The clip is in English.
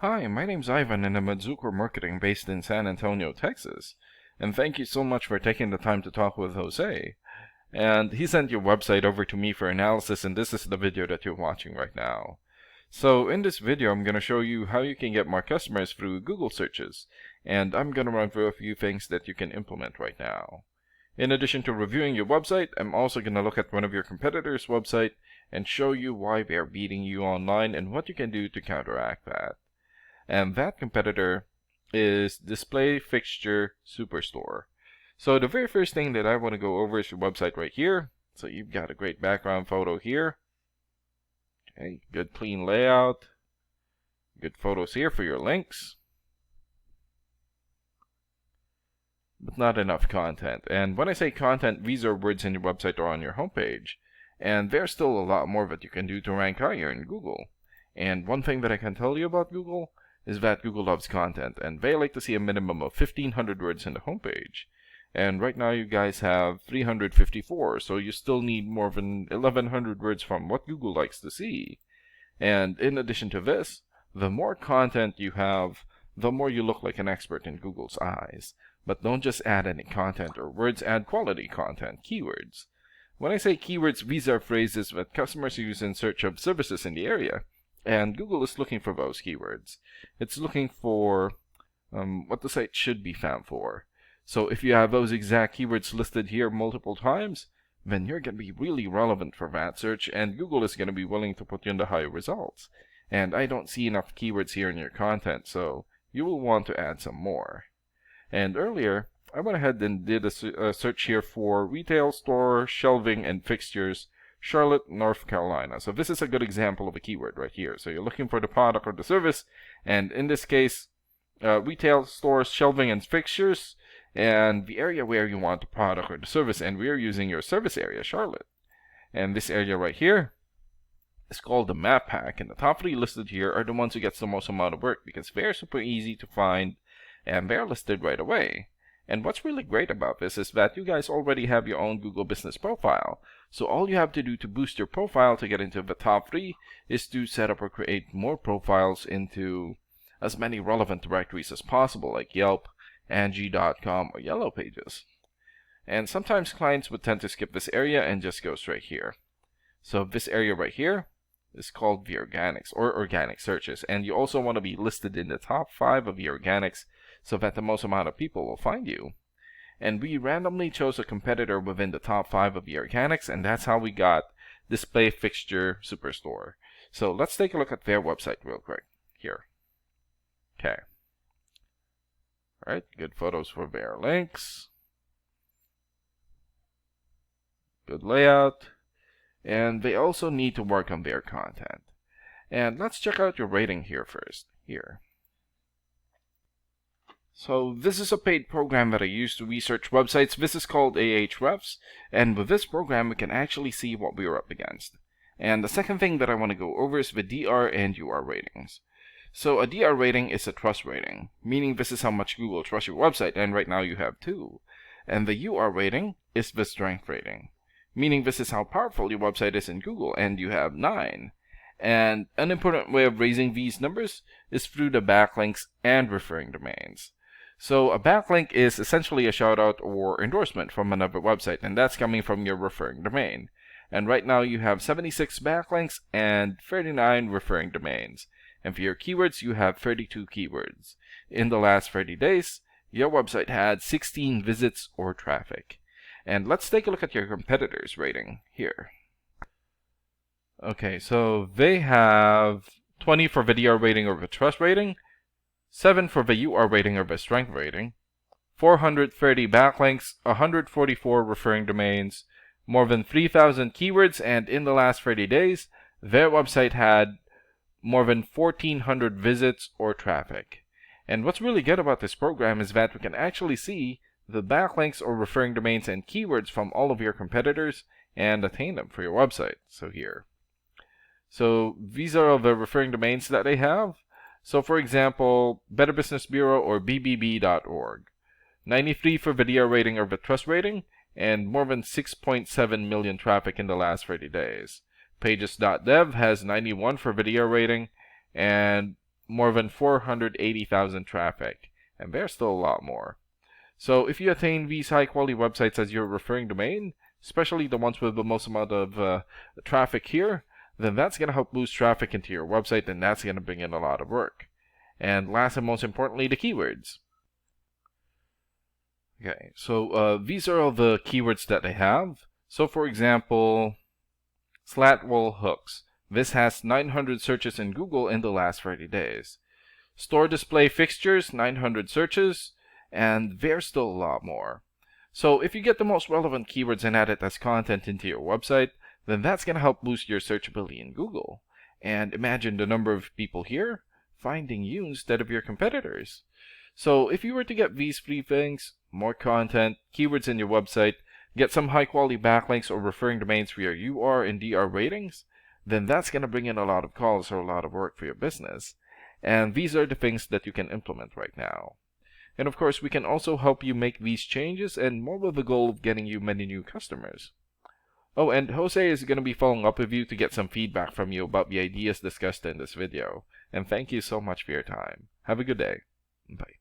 Hi, my name's Ivan and I'm at Zucker Marketing based in San Antonio, Texas. And thank you so much for taking the time to talk with Jose. And he sent your website over to me for analysis, and this is the video that you're watching right now. So in this video, I'm going to show you how you can get more customers through Google searches. And I'm going to run through a few things that you can implement right now. In addition to reviewing your website, I'm also going to look at one of your competitors' website and show you why they're beating you online and what you can do to counteract that. And that competitor is Display Fixture Superstore. So the very first thing that I want to go over is your website right here. So you've got a great background photo here. Okay, good clean layout. Good photos here for your links. But not enough content. And when I say content, these are words in your website or on your homepage. And there's still a lot more that you can do to rank higher in Google. And one thing that I can tell you about Google is that Google loves content, and they like to see a minimum of 1,500 words in the homepage. And right now you guys have 354, so you still need more than 1,100 words from what Google likes to see. And in addition to this, the more content you have, the more you look like an expert in Google's eyes. But don't just add any content or words, add quality content, keywords. When I say keywords, these are phrases that customers use in search of services in the area. And Google is looking for those keywords. It's looking for what the site should be found for. So if you have those exact keywords listed here multiple times, then you're going to be really relevant for that search, and Google is going to be willing to put you in the higher results. And I don't see enough keywords here in your content, so you will want to add some more. And earlier, I went ahead and did a search here for retail store, shelving, and fixtures, Charlotte, North Carolina. So this is a good example of a keyword right here. So you're looking for the product or the service, and in this case, retail stores, shelving, and fixtures, and the area where you want the product or the service, and we're using your service area, Charlotte. And this area right here is called the map pack, and the top three listed here are the ones who gets the most amount of work because they're super easy to find, and they're listed right away. And what's really great about this is that you guys already have your own Google Business profile. So all you have to do to boost your profile to get into the top three is to set up or create more profiles into as many relevant directories as possible, like Yelp, Angie.com, or Yellow Pages. And sometimes clients would tend to skip this area and just go straight here. So this area right here is called the organics or organic searches. And you also want to be listed in the top 5 of the organics so that the most amount of people will find you. And we randomly chose a competitor within the top 5 of the organics, and that's how we got Display Fixture Superstore. So let's take a look at their website real quick here. Okay. Alright, good photos for their links. Good layout. And they also need to work on their content. And let's check out your rating here first. Here. So this is a paid program that I use to research websites. This is called Ahrefs, and with this program we can actually see what we are up against. And the second thing that I want to go over is the DR and UR ratings. So a DR rating is a trust rating, meaning this is how much Google trusts your website, and right now you have 2. And the UR rating is the strength rating, meaning this is how powerful your website is in Google, and you have 9. And an important way of raising these numbers is through the backlinks and referring domains. So a backlink is essentially a shoutout or endorsement from another website, and that's coming from your referring domain. And right now you have 76 backlinks and 39 referring domains. And for your keywords, you have 32 keywords. In the last 30 days, your website had 16 visits or traffic. And let's take a look at your competitors' rating here. Okay, so they have 20 for the DR rating or the trust rating, 7 for the UR rating or the strength rating, 430 backlinks, 144 referring domains, more than 3,000 keywords, and in the last 30 days, their website had more than 1,400 visits or traffic. And what's really good about this program is that we can actually see the backlinks or referring domains and keywords from all of your competitors and attain them for your website. So here. So these are all the referring domains that they have. So for example, Better Business Bureau or bbb.org. 93 for the DR rating or the trust rating, and more than 6.7 million traffic in the last 30 days. Pages.dev has 91 for the DR rating, and more than 480,000 traffic, and there's still a lot more. So if you attain these high quality websites as your referring domain, especially the ones with the most amount of traffic here, then that's going to help boost traffic into your website, and that's going to bring in a lot of work. And last and most importantly, the keywords. Okay, so these are all the keywords that they have. So for example, slat wall hooks. This has 900 searches in Google in the last 30 days. Store display fixtures, 900 searches, and there's still a lot more. So if you get the most relevant keywords and add it as content into your website, then that's going to help boost your searchability in Google. And imagine the number of people here finding you instead of your competitors. So if you were to get these 3 things, more content, keywords in your website, get some high quality backlinks or referring domains for your UR and DR ratings, then that's going to bring in a lot of calls or a lot of work for your business. And these are the things that you can implement right now. And of course, we can also help you make these changes, and more with the goal of getting you many new customers. Oh, and Jose is going to be following up with you to get some feedback from you about the ideas discussed in this video. And thank you so much for your time. Have a good day. Bye.